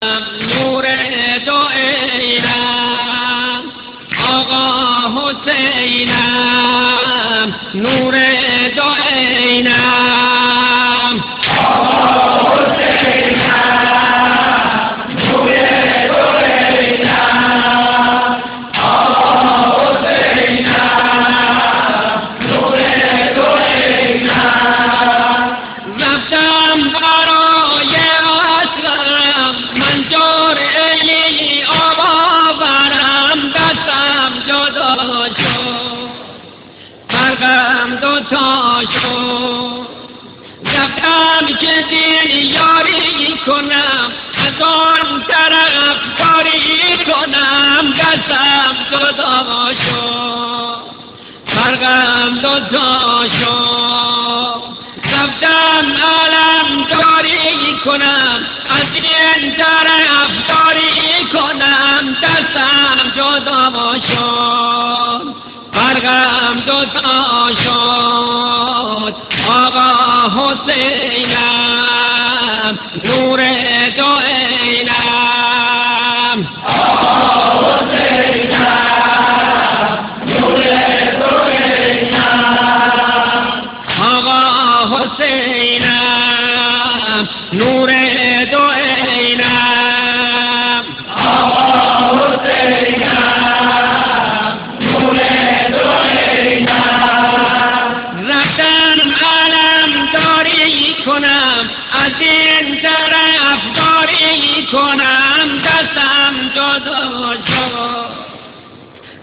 نور دو عینم آقا حسینم نور دو عینم آقا حسینم نور دو عینم آقا حسینم نور دو عینم رفتم برای اصغرم من جرعه‌ای آب آورم دستم جدا شد فرقم دوتا شد رفتم که دل یاری کنم از آن طرف کاری کنم دستم جدا شد فرقم دوتا شد رفتم علم داری کنم از این طرف داری کنم دستم جدا شد فرقم دوتا شد آقا حسینم نور دو عینم آقا حسینم نور دو عینم آقا حسینم نور دو عینم آقا حسینم نور دو عینم رفتم علم داری کنم از این طرف داری کنم دستم جدا شد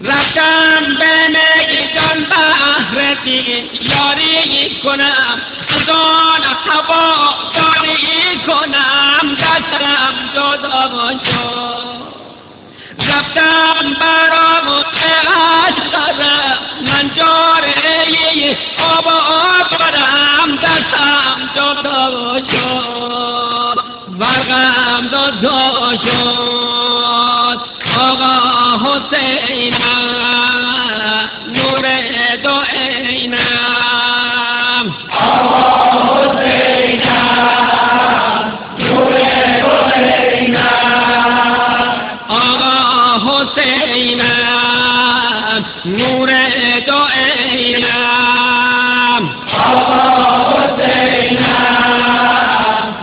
رفتم به میدان بهر دین یاری کنم از آن هوا داری کنم دستم جدا شد رفتم برای اصغرم من جرعه‌ای آب آورم دستم جدا شد فرقم دوتا شد آقا حسینم نور دو عینم آقا حسینم نور دو عینم آقا حسینم نور دو عینم آقا حسینم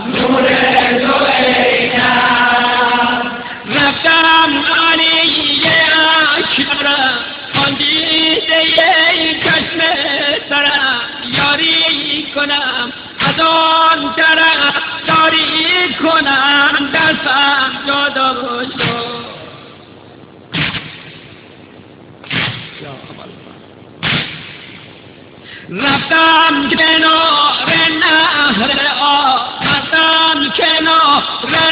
نور دو عینم رفتم علی اکبرم آن دیده چشم سرم یاری کنم از آن طرف داری کنم دستم جدا شد رفتم کنار نهر آب رفتم کنار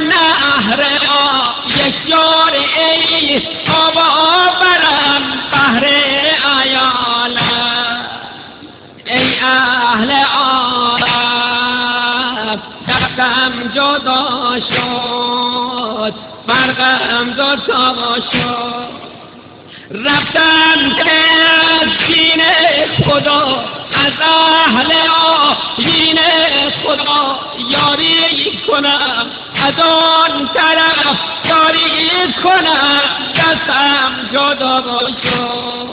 نهر آب یک جرعه‌ای آب آورم بهر عیالم ای اهل عالم دستم جدا شد فرقم دوتا شد رفتم که از دین خدا از اهل آیین خدا یاری کنم از آن طرف یاری کنم دستم جدا شد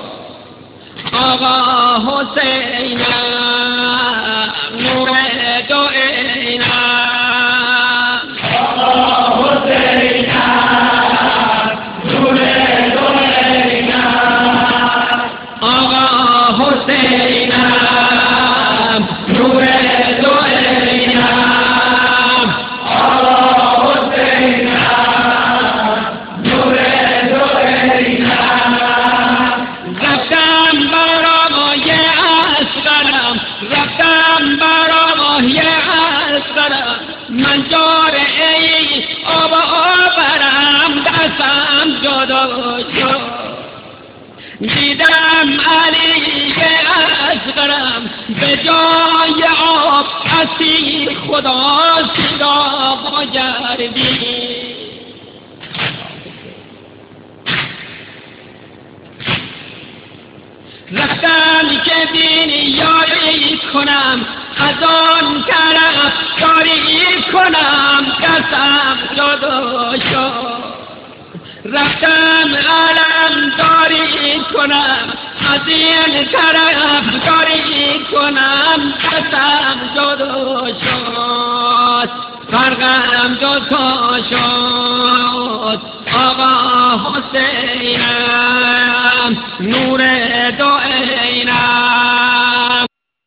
آقا حسینم نور دو عینم آقا حسینم نور دو عینم آقا حسینم نور دو عینم آقا حسینم نور دو عینم رفتم برای اصغرم رفتم برای اصغرم من جرعه‌ای آب آورم دستم جدا شد دیدم علی اصغرم به جای آب اسیر خدا سیراب گردید رفتم که دین یاری کنم از آن طرف داری کنم قسم جدا شد رفتم علم داری کنم از این طرف داری کنم قسم جدا شد فرقم جدا شد آقا حسینم نور دو